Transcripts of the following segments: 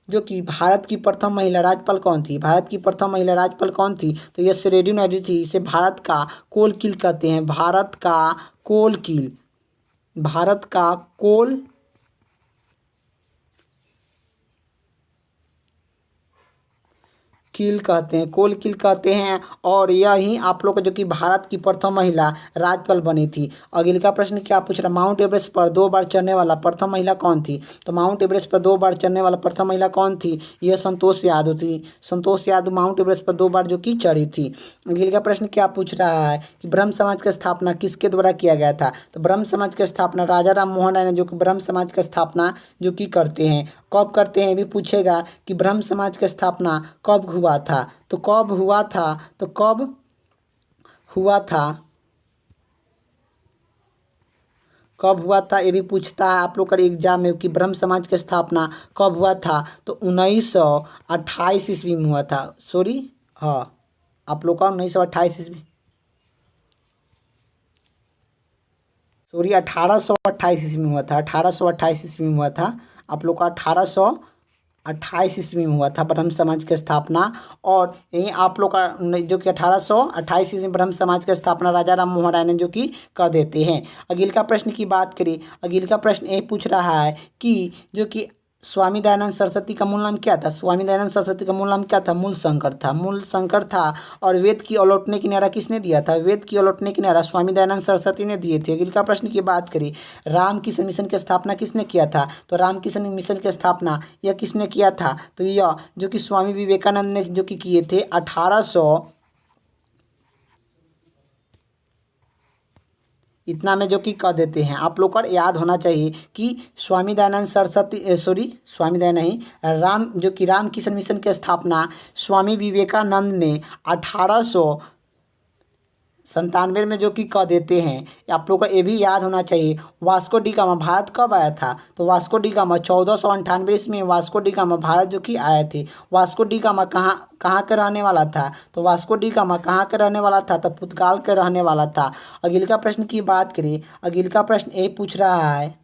जो कि भारत की प्रथम महिला राज्यपाल कौन थी? भारत की प्रथम महिला राज्यपाल कौन थी? तो यह रेड्डी नायडू थी। इसे भारत का कोल किल कहते हैं। भारत का कोल किल, भारत का कोल किल कहते हैं, कोल किल कहते हैं। और यही आप लोग को जो कि भारत की प्रथम महिला राज्यपाल बनी थी। अगले का प्रश्न क्या पूछ रहा है? माउंट एवरेस्ट पर 2 बार चढ़ने वाला प्रथम महिला कौन थी? तो माउंट एवरेस्ट पर 2 बार चढ़ने वाला प्रथम महिला कौन थी? यह संतोष यादव थी। संतोष यादव माउंट एवरेस्ट पर 2 बार जो कि चढ़ी थी। अगले का प्रश्न क्या पूछ रहा है कि ब्रह्म समाज की स्थापना किसके द्वारा किया गया था? तो ब्रह्म समाज की स्थापना राजा राम मोहन राय ने जो कि ब्रह्म समाज की स्थापना जो कि करते हैं। कब करते हैं ये भी पूछेगा कि ब्रह्म समाज की स्थापना कब हुआ था? तो कब हुआ था? तो कब हुआ था? कब हुआ था ये भी पूछता है आप लोग का एग्जाम में कि ब्रह्म समाज की स्थापना कब हुआ था? तो 1928 ईस्वी में हुआ था। सॉरी, हाँ, आप लोग का 1928 ईस्वी, सॉरी 1828 ईस्वी में हुआ था। 1828 ईस्वी में हुआ था। आप लोग का 1828 ईस्वी में हुआ था ब्रह्म समाज की स्थापना। और यही आप लोग का जो कि 1828 ईस्वी में ब्रह्म समाज की स्थापना राजा राम मोहन राय ने जो कि कर देते हैं। अगले का प्रश्न की बात करें। अगले का प्रश्न ये पूछ रहा है कि जो कि स्वामी दयानंद सरस्वती का मूल नाम क्या था? स्वामी दयानंद सरस्वती का मूल नाम क्या था? मूल शंकर था। मूल शंकर था। और वेद की अलौटने की नारा किसने दिया था? वेद की अलौटने की नारा स्वामी दयानंद सरस्वती ने दिए थे। अगले का प्रश्न की बात करें। रामकृष्ण मिशन की स्थापना किसने किया था? तो रामकृष्ण मिशन की स्थापना यह किसने किया था? तो यह जो कि स्वामी विवेकानंद ने जो कि किए थे 1800, इतना में जो कि कह देते हैं। आप लोग को याद होना चाहिए कि स्वामी दयानंद सरस्वती, सॉरी स्वामी दयानंद नहीं, राम जो कि रामकृष्ण मिशन की स्थापना स्वामी विवेकानंद ने 1897 में जो कि कह देते हैं। आप लोग को ये भी याद होना चाहिए। वास्को डी गामा भारत कब आया था? तो वास्को डी गामा 1498 ईस्वी में वास्को डी गामा भारत जो कि आए थे। वास्को डी गामा कहाँ कहाँ के रहने वाला था? तो वास्को डी गामा कहाँ के रहने वाला था? तो पुर्तगाल के रहने वाला था। अगले का प्रश्न की बात करें। अगले का प्रश्न ये पूछ रहा है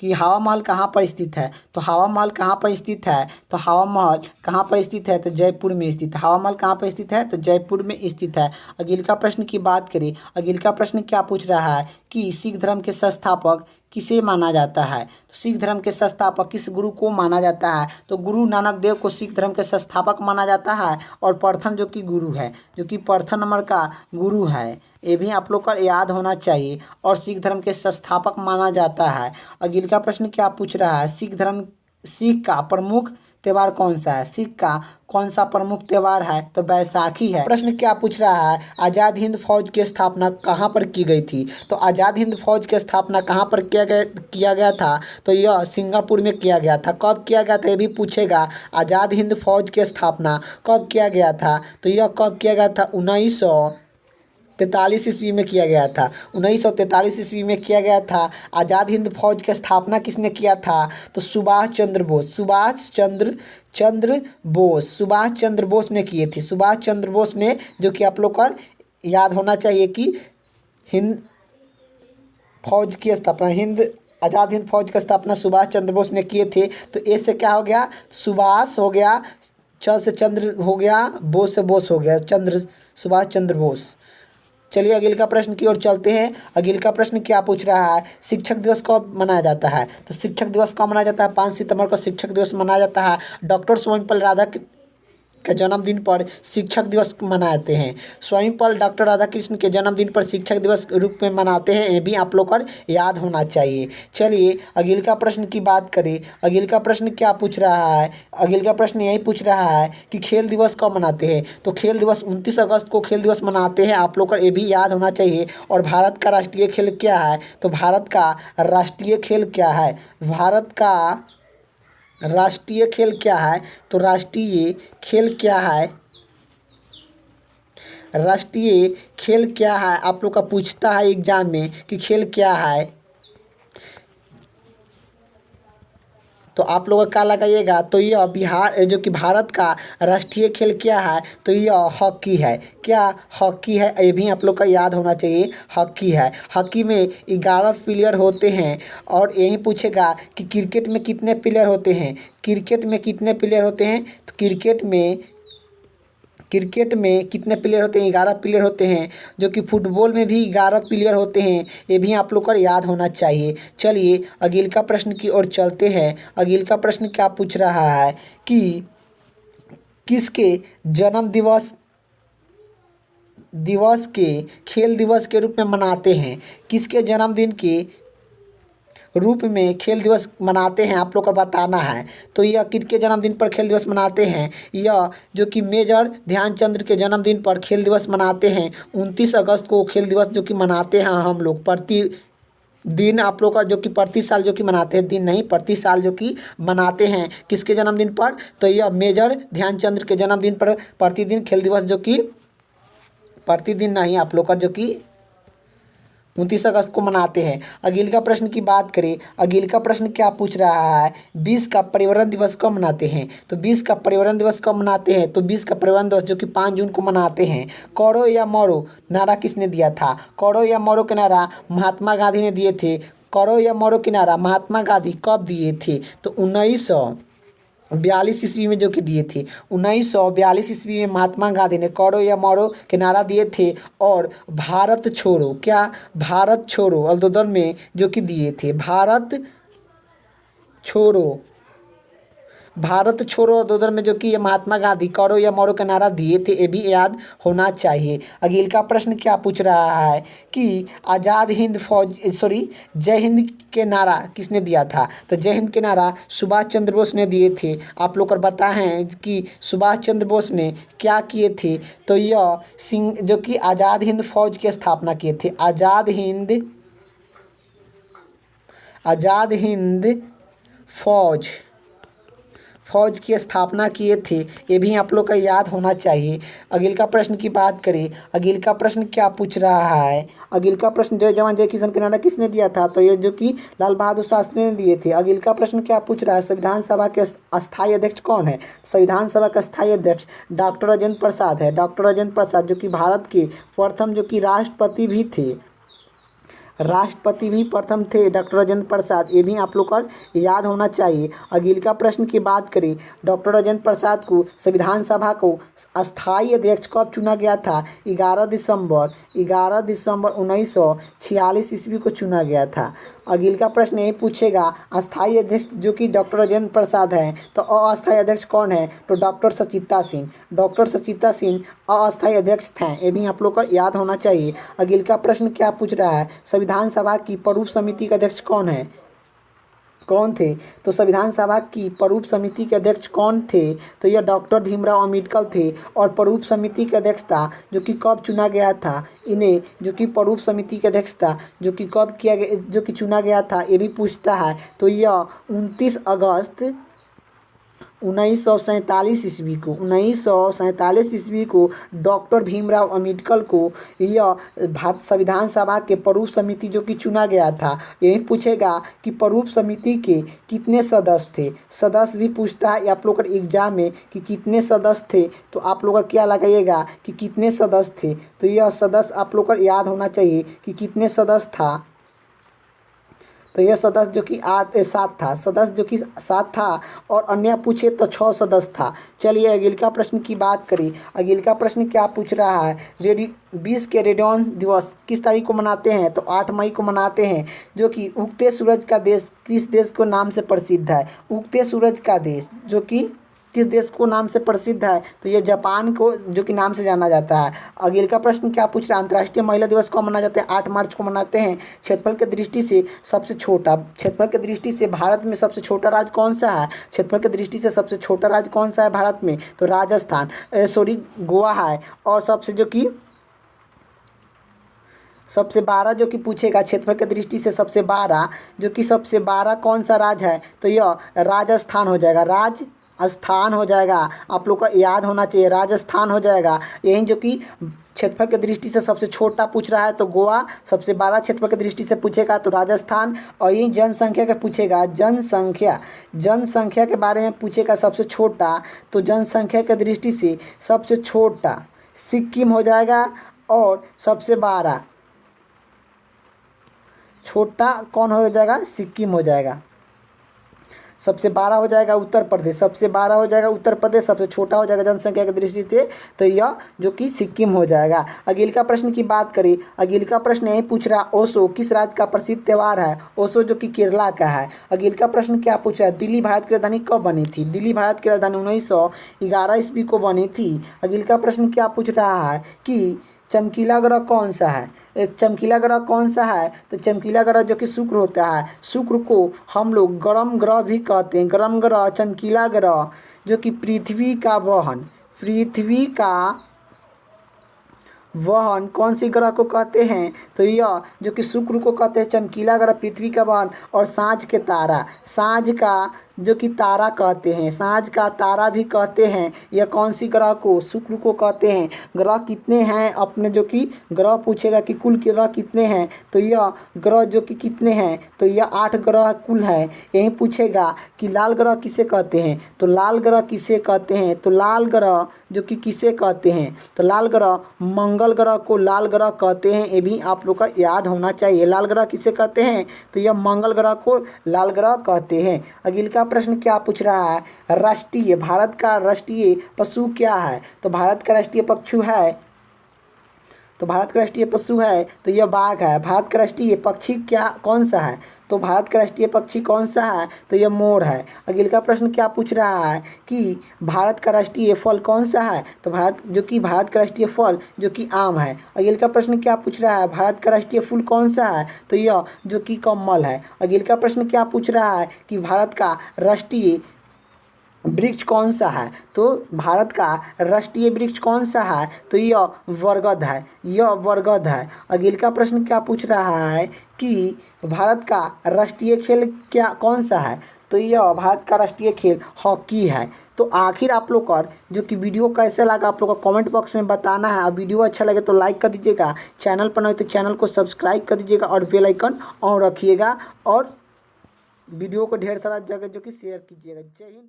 कि हवा महल कहाँ पर स्थित है? तो हवा महल कहाँ पर स्थित है? तो हवा महल कहाँ पर स्थित है? तो जयपुर में स्थित है। हवा महल कहाँ पर स्थित है? तो जयपुर में स्थित है। अगले का प्रश्न की बात करें। अगले का प्रश्न क्या पूछ रहा है कि सिख धर्म के संस्थापक किसे माना जाता है? तो सिख धर्म के संस्थापक किस गुरु को माना जाता है? तो गुरु नानक देव को सिख धर्म के संस्थापक माना जाता है। और प्रथम जो कि गुरु है, जो कि प्रथम नंबर का गुरु है, ये भी आप लोग का याद होना चाहिए। और सिख धर्म के संस्थापक माना जाता है। अगले का प्रश्न क्या पूछ रहा है? सिख का प्रमुख त्यौहार कौन सा है? सिख का कौन सा प्रमुख त्यौहार है? तो बैसाखी है। प्रश्न क्या पूछ रहा है? आज़ाद हिंद फौज की स्थापना कहाँ पर की गई थी? तो आज़ाद हिंद फौज की स्थापना कहाँ पर किया गया था? तो यह सिंगापुर में किया गया था। कब किया गया था ये भी पूछेगा। आज़ाद हिंद फौज की स्थापना कब किया गया था? तो यह कब किया गया था? 1943 ईस्वी में किया गया था। 1943 ईस्वी में किया गया था। आज़ाद हिंद फौज की स्थापना किसने किया था? तो सुभाष चंद्र बोस, सुभाष चंद्र बोस ने किए थे। सुभाष चंद्र बोस ने, जो कि आप लोग को याद होना चाहिए कि हिंद फौज की स्थापना, आज़ाद हिंद फौज की स्थापना सुभाष चंद्र बोस ने किए थे। तो ए से क्या हो गया? सुभाष हो गया, च से चंद्र हो गया, बोस से बोस हो गया, सुभाष चंद्र बोस। चलिए अगले का प्रश्न की ओर चलते हैं। अगले का प्रश्न क्या पूछ रहा है? शिक्षक दिवस कब मनाया जाता है? तो शिक्षक दिवस कब मनाया जाता है? 5 सितंबर को शिक्षक दिवस मनाया जाता है। डॉक्टर सर्वपल्ली राधाकृष्णन के जन्मदिन पर शिक्षक दिवस मनाते हैं। सर्वपल्ली डॉक्टर राधाकृष्णन के जन्मदिन पर शिक्षक दिवस रूप में मनाते हैं। ये भी आप लोग को याद होना चाहिए। चलिए अगले का प्रश्न की बात करें। अगले का प्रश्न क्या पूछ रहा है? अगले का प्रश्न यही पूछ रहा है कि खेल दिवस कब मनाते हैं? तो खेल दिवस 29 अगस्त को खेल दिवस मनाते हैं। आप लोग को ये भी याद होना चाहिए। और भारत का राष्ट्रीय खेल क्या है? तो भारत का राष्ट्रीय खेल क्या है? भारत का राष्ट्रीय खेल क्या है? तो राष्ट्रीय खेल क्या है? राष्ट्रीय खेल क्या है? आप लोग का पूछता है एग्जाम में कि खेल क्या है। तो आप लोग क्या लगाइएगा, तो यह बिहार जो कि भारत का राष्ट्रीय खेल क्या है, तो यह हॉकी है। क्या हॉकी है, ये भी आप लोग का याद होना चाहिए, हॉकी है। हॉकी में 11 प्लेयर होते हैं। और यही पूछेगा कि क्रिकेट में कितने प्लेयर होते हैं, क्रिकेट में कितने प्लेयर होते हैं, तो क्रिकेट में कितने प्लेयर होते हैं, 11 प्लेयर होते हैं। जो कि फुटबॉल में भी 11 प्लेयर होते हैं, ये भी आप लोग को याद होना चाहिए। चलिए अगले का प्रश्न की ओर चलते हैं। अगले का प्रश्न क्या पूछ रहा है कि किसके जन्म दिवस के खेल दिवस के रूप में मनाते हैं, किसके जन्मदिन के रूप में खेल दिवस मनाते हैं, आप लोग को बताना है। तो यह किसके जन्मदिन पर खेल दिवस मनाते हैं, यह जो कि मेजर ध्यानचंद के जन्मदिन पर खेल दिवस मनाते हैं। 29 अगस्त को खेल दिवस जो कि मनाते हैं हम लोग प्रति दिन, आप लोग का जो कि प्रति साल जो कि मनाते हैं, दिन नहीं प्रति साल जो कि मनाते हैं किसके जन्मदिन पर, तो यह मेजर ध्यानचंद के जन्मदिन पर प्रतिदिन खेल दिवस जो कि प्रतिदिन नहीं, आप लोग का जो कि 29 अगस्त को मनाते हैं। अगले का प्रश्न की बात करें, अगले का प्रश्न क्या पूछ रहा है, 20 का पर्यावरण दिवस कब मनाते हैं, तो 20 का पर्यावरण दिवस कब मनाते हैं, तो 20 का पर्यावरण दिवस जो कि 5 जून को मनाते हैं। करो या मरो नारा किसने दिया था, करो या मरो के नारा महात्मा गांधी ने दिए थे। करो या मरो के नारा महात्मा गांधी कब दिए थे, तो 1942 ईस्वी में जो कि दिए थे। 1942 ईस्वी में महात्मा गांधी ने करो या मरो के नारा दिए थे। और भारत छोड़ो, क्या भारत छोड़ो आंदोलन में जो कि दिए थे, भारत छोड़ो आंदोलन में जो कि ये महात्मा गांधी करो या मरो का नारा दिए थे, ये भी याद होना चाहिए। अगले का प्रश्न क्या पूछ रहा है कि आज़ाद हिंद फौज जय हिंद के नारा किसने दिया था, तो जय हिंद के नारा सुभाष चंद्र बोस ने दिए थे। आप लोग को बताएं कि सुभाष चंद्र बोस ने क्या किए थे, तो यह सिंह जो कि आज़ाद हिंद फौज की स्थापना किए थे। आज़ाद हिंद फौज की स्थापना किए थे, ये भी आप लोग का याद होना चाहिए। अगले का प्रश्न की बात करें, अगले का प्रश्न क्या पूछ रहा है, अगले का प्रश्न जय जवान जय किसान के नारा किसने दिया था, तो ये जो कि लाल बहादुर शास्त्री ने दिए थे। अगले का प्रश्न क्या पूछ रहा है, संविधान सभा के अस्थायी अध्यक्ष कौन है, संविधान सभा का अस्थायी अध्यक्ष डॉक्टर राजेंद्र प्रसाद है। डॉक्टर राजेंद्र प्रसाद जो कि भारत के प्रथम जो कि राष्ट्रपति भी प्रथम थे, डॉक्टर राजेंद्र प्रसाद, ये भी आप लोग को याद होना चाहिए। अगले का प्रश्न की बात करें, डॉक्टर राजेंद्र प्रसाद को संविधान सभा को अस्थायी अध्यक्ष कब चुना गया था, 11 दिसंबर 1946 ईस्वी को चुना गया था। अगले का प्रश्न यही पूछेगा, अस्थायी अध्यक्ष जो कि डॉक्टर राजेंद्र प्रसाद हैं, तो अस्थायी अध्यक्ष कौन है, तो डॉक्टर सचिता सिंह अस्थायी अध्यक्ष थे, ये भी आप लोग को याद होना चाहिए। अगले का प्रश्न क्या पूछ रहा है, संविधान सभा की प्ररूप समिति के अध्यक्ष कौन थे, तो संविधान सभा की प्ररूप समिति के अध्यक्ष कौन थे, तो यह डॉक्टर भीमराव अम्बेडकर थे। और प्ररूप समिति के अध्यक्षता जो कि कब चुना गया था, इन्हें जो कि प्ररूप समिति के अध्यक्षता जो कि कब किया गया, जो कि चुना गया था, ये भी पूछता है। तो यह 29 अगस्त 1947 ईस्वी को डॉक्टर भीमराव अम्बेडकर को यह भारत संविधान सभा के प्ररूप समिति जो कि चुना गया था। यही पूछेगा कि प्ररूप समिति के कितने सदस्य थे, सदस्य भी पूछता है आप लोग का एग्जाम में कि कितने सदस्य थे, तो आप लोग का क्या लगाइएगा कि कितने सदस्य थे, तो यह सदस्य आप लोग का याद होना चाहिए कि कितने सदस्य था, तो यह सदस्य जो कि 7 था और अन्य पूछे तो 6 सदस्य था। चलिए अगले का प्रश्न की बात करें, अगले का प्रश्न क्या पूछ रहा है, 20 के रेडियन दिवस किस तारीख को मनाते हैं, तो 8 मई को मनाते हैं। जो कि उगते सूरज का देश किस देश को नाम से प्रसिद्ध है, उगते सूरज का देश जो कि किस देश को नाम से प्रसिद्ध है, तो ये जापान को जो कि नाम से जाना जाता है। अगले का प्रश्न क्या पूछ रहा है, अंतर्राष्ट्रीय महिला दिवस कब मनाया जाता है, 8 मार्च को मनाते हैं। क्षेत्रफल की दृष्टि से भारत में सबसे छोटा राज्य कौन सा है, क्षेत्रफल की दृष्टि से सबसे छोटा राज्य कौन सा है भारत में, तो राजस्थान गोवा है। और सबसे 12 जो कि पूछेगा क्षेत्रफल की दृष्टि से सबसे 12 कौन सा राज्य है, तो यह राजस्थान हो जाएगा, आप लोग को याद होना चाहिए, राजस्थान हो जाएगा। यही जो कि क्षेत्रफल की दृष्टि से सबसे छोटा पूछ रहा है तो गोवा, सबसे बड़ा क्षेत्रफल की दृष्टि से पूछेगा तो राजस्थान, और यही जनसंख्या के पूछेगा जनसंख्या के बारे में पूछेगा सबसे छोटा, तो जनसंख्या की दृष्टि से सबसे छोटा सिक्किम हो जाएगा, और सबसे बड़ा छोटा कौन हो जाएगा, सिक्किम हो जाएगा। सबसे बड़ा हो जाएगा उत्तर प्रदेश, सबसे छोटा हो जाएगा जनसंख्या की दृष्टि से तो यह जो कि सिक्किम हो जाएगा। अगले का प्रश्न की बात करें, अगले का प्रश्न यही पूछ रहा है ओशो किस राज्य का प्रसिद्ध त्यौहार है, ओशो जो कि केरला का है। अगले का प्रश्न क्या पूछ रहा है, दिल्ली भारत की राजधानी कब बनी थी, दिल्ली भारत की राजधानी 1911 ईस्वी को बनी थी। अगले का प्रश्न क्या पूछ रहा है कि चमकीला ग्रह कौन सा है, चमकीला ग्रह कौन सा है, तो चमकीला ग्रह जो कि शुक्र होता है, शुक्र को हम लोग गर्म ग्रह भी कहते हैं, गर्म ग्रह चमकीला ग्रह जो कि पृथ्वी का वहन कौन सी ग्रह को कहते हैं, तो यह जो कि शुक्र को कहते हैं चमकीला ग्रह पृथ्वी का वहन। और साँझ का जो कि तारा कहते हैं, साँझ का तारा भी कहते हैं, यह कौन सी ग्रह को, शुक्र को कहते हैं। ग्रह कितने हैं अपने जो कि ग्रह पूछेगा कि कुल ग्रह कितने हैं, तो यह ग्रह जो कि कितने हैं, तो यह 8 ग्रह कुल है। यही पूछेगा कि लाल ग्रह किसे कहते हैं, तो लाल ग्रह किसे कहते हैं, तो लाल ग्रह जो कि किसे कहते हैं, तो लाल ग्रह मंगल ग्रह को लाल ग्रह कहते हैं। ये भी आप लोग का याद होना चाहिए, लाल ग्रह किसे कहते हैं, तो यह मंगल ग्रह को लाल ग्रह कहते हैं। अगले का प्रश्न क्या पूछ रहा है, भारत का राष्ट्रीय पशु क्या है, तो भारत का राष्ट्रीय पशु है तो यह बाघ है। भारत का राष्ट्रीय पक्षी कौन सा है, तो भारत का राष्ट्रीय पक्षी कौन सा है, तो यह मोर है। अगले का प्रश्न क्या पूछ रहा है कि भारत का राष्ट्रीय फल कौन सा है, तो भारत का राष्ट्रीय फल जो कि आम है। अगले का प्रश्न क्या पूछ रहा है, भारत का राष्ट्रीय फूल कौन सा है, तो यह जो कि कमल है। अगले का प्रश्न क्या पूछ रहा है कि भारत का राष्ट्रीय वृक्ष कौन सा है, तो भारत का राष्ट्रीय वृक्ष कौन सा है, तो यह बरगद है। अगले का प्रश्न क्या पूछ रहा है कि भारत का राष्ट्रीय खेल कौन सा है, तो यह भारत का राष्ट्रीय खेल हॉकी है। तो आखिर आप लोग का जो कि वीडियो कैसे लगा आप लोग को कमेंट बॉक्स में बताना है। और वीडियो अच्छा लगे तो लाइक कर दीजिएगा, चैनल पर नए तो चैनल को सब्सक्राइब कर दीजिएगा और बेल आइकन ऑन रखिएगा, और वीडियो को ढेर सारा जगह जो कि शेयर कीजिएगा। जय हिंद।